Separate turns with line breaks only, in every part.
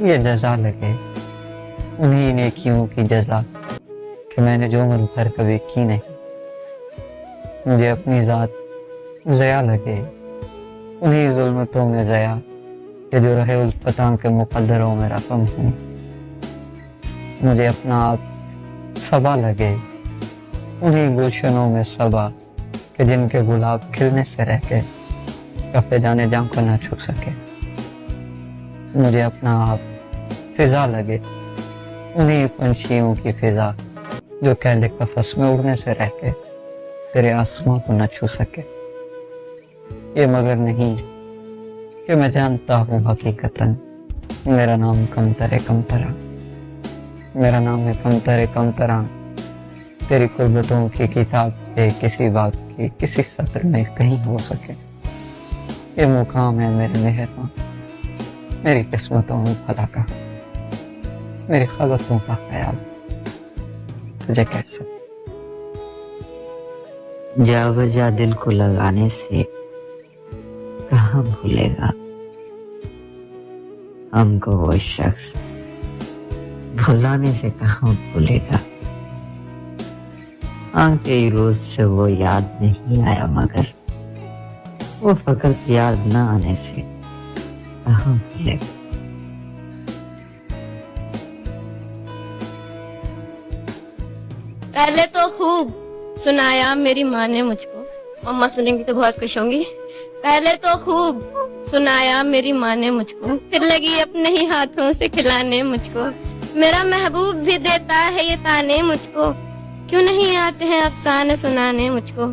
یہ جزا لگے انہی نیکیوں کی جزا کہ میں نے جو عمر بھر کبھی کی نہیں. مجھے اپنی ذات ضیاء لگے انہی ظلمتوں میں ضیاء کہ جو رہے الفتاں کے مقدروں میں رقم ہوں. مجھے اپنا آپ صبا لگے انہی گلشنوں میں صبا کہ جن کے گلاب کھلنے سے رہ کے کف جانے جاں کو نہ چھو سکے. مجھے اپنا آپ فضا لگے انہی پنچھیوں کی فضا جو قید قفس میں اڑنے سے رہ کے تیرے آسماں کو نہ چھو سکے. یہ مگر نہیں کہ میں جانتا ہوں حقیقتاً میرا نام کمتر، میرا نام ہے کمتر. تیری قربتوں کی کتاب پہ کسی بات کی کسی سطر میں کہیں ہو سکے. یہ مقام ہے میرے مہرباں، میری قسمتوں میں بھلا کا، میری خلقوں کا خیال تجھے کیسے.
جا بجا دل کو لگانے سے کہاں بھولے گا ہم کو وہ شخص، بھلانے سے کہاں بھولے گا. کئی روز سے وہ یاد نہیں آیا مگر وہ فقط یاد نہ آنے سے کہاں بھولے گا.
پہلے تو خوب سنایا میری ماں نے مجھ کو، مما سنیں گی تو بہت خوش ہوں گی. پہلے تو خوب سنایا میری ماں نے مجھ کو، پھر لگی اپنے ہی ہاتھوں سے کھلانے مجھ کو. میرا محبوب بھی دیتا ہے یہ تانے مجھ کو، کیوں نہیں آتے ہیں افسانے سنانے مجھ کو.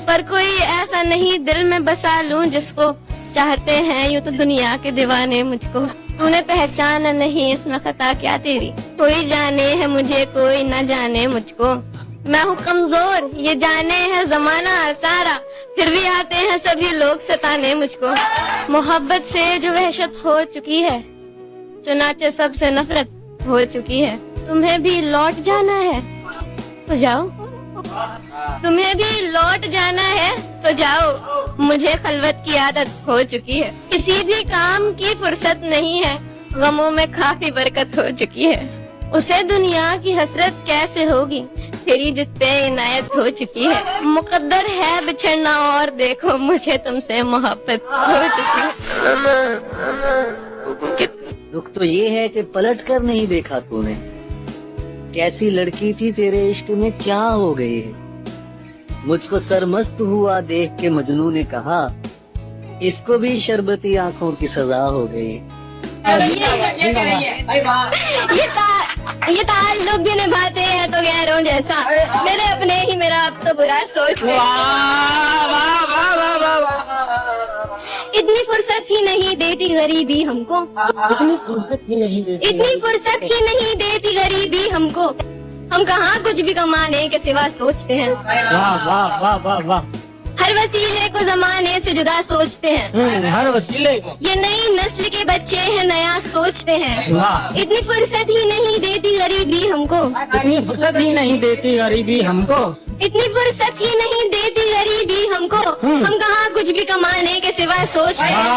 پر کوئی ایسا نہیں دل میں بسا لوں جس کو، چاہتے ہیں یوں تو دنیا کے دیوانے مجھ کو. تو نے پہچانا نہیں اس میں خطا کیا تیری، کوئی جانے ہے مجھے کوئی نہ جانے مجھ کو. میں ہوں کمزور یہ جانے ہے زمانہ سارا، پھر بھی آتے ہیں سبھی لوگ ستانے مجھ کو. محبت سے جو وحشت ہو چکی ہے، چنانچہ سب سے نفرت ہو چکی ہے. تمہیں بھی لوٹ جانا ہے تو جاؤ، تمہیں بھی لوٹ جانا ہے تو جاؤ، مجھے خلوت کی عادت ہو چکی ہے. کسی بھی کام کی فرصت نہیں ہے، غموں میں کافی برکت ہو چکی ہے. اسے دنیا کی حسرت کیسے ہوگی، تیری جس پہ عنایت ہو چکی ہے. مقدر ہے بچھڑنا اور دیکھو مجھے تم سے محبت ہو چکی ہے.
دکھ تو یہ ہے کہ پلٹ کر نہیں دیکھا تو نے، کیسی لڑکی تھی تیرے عشق میں کیا ہو گئی ہے. مجھ کو سرمست ہوا دیکھ کے مجنوں نے کہا اس کو بھی شربتی آنکھوں کی سزا ہو گئی.
یہ تعلق بھی نبھاتے ہیں تو غیروں جیسا، میرے اپنے ہی میرا اب تو برا سوچتے. اتنی فرصت ہی نہیں دیتی غریبی ہم کو، اتنی فرصت ہی نہیں دیتی غریبی ہم کو. ہم کہاں کچھ بھی کمانے کے سوا سوچتے ہیں، ہر وسیلے کو زمانے سے جدا سوچتے ہیں.
ہر وسیلے کو
یہ نئی نسل کے بچے ہیں نیا سوچتے ہیں. اتنی فرصت ہی نہیں دیتی غریبی ہم کو،
اتنی فرصت ہی نہیں دیتی غریبی ہم کو،
اتنی فرصت ہی نہیں دیتی غریبی ہم کو. ہم کہاں کچھ بھی کمانے کے سوا سوچتے ہیں،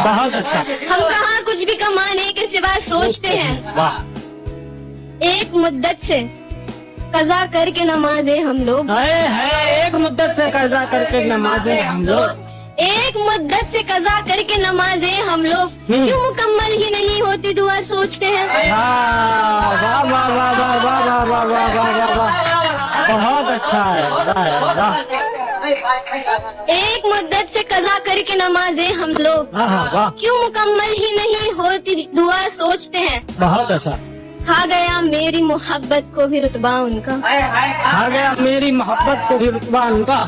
بہت اچھا.
ہم کہاں کچھ بھی کمانے کے سوا سوچتے ہیں. ایک مدت سے قضا کر کے نمازیں ہم لوگ،
ایک مدت سے قضا کر کے نمازیں ہم لوگ،
ایک مدت سے قضا کر کے نمازیں ہم لوگ، کیوں مکمل ہی نہیں ہوتی دعا سوچتے ہیں.
بہت اچھا ہے.
ایک مدت سے قضا کر کے نمازیں ہم لوگ، کیوں مکمل ہی نہیں ہوتی دعا سوچتے ہیں.
بہت اچھا.
کھا گیا میری محبت کو بھی رتبہ ان کا،
کھا گیا میری محبت کو بھی رتبہ ان کا،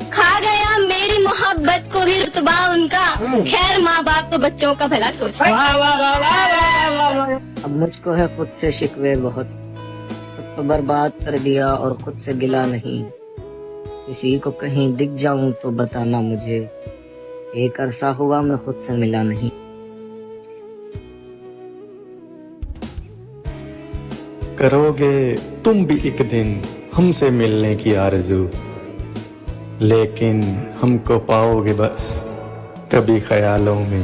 کھا گیا میری محبت کو بھی رتبہ ان کا. خیر ماں باپ تو بچوں کا بھلا سوچتے ہیں.
اب مجھ کو ہے خود سے شکوے بہت، خود کو برباد کر دیا اور خود سے گلا نہیں. کسی کو کہیں دکھ جاؤں تو بتانا مجھے، ایک عرصہ ہوا میں خود سے ملا نہیں.
کرو گے تم بھی ایک دن ہم سے ملنے کی آرزو، لیکن ہم کو پاؤ گے بس کبھی خیالوں میں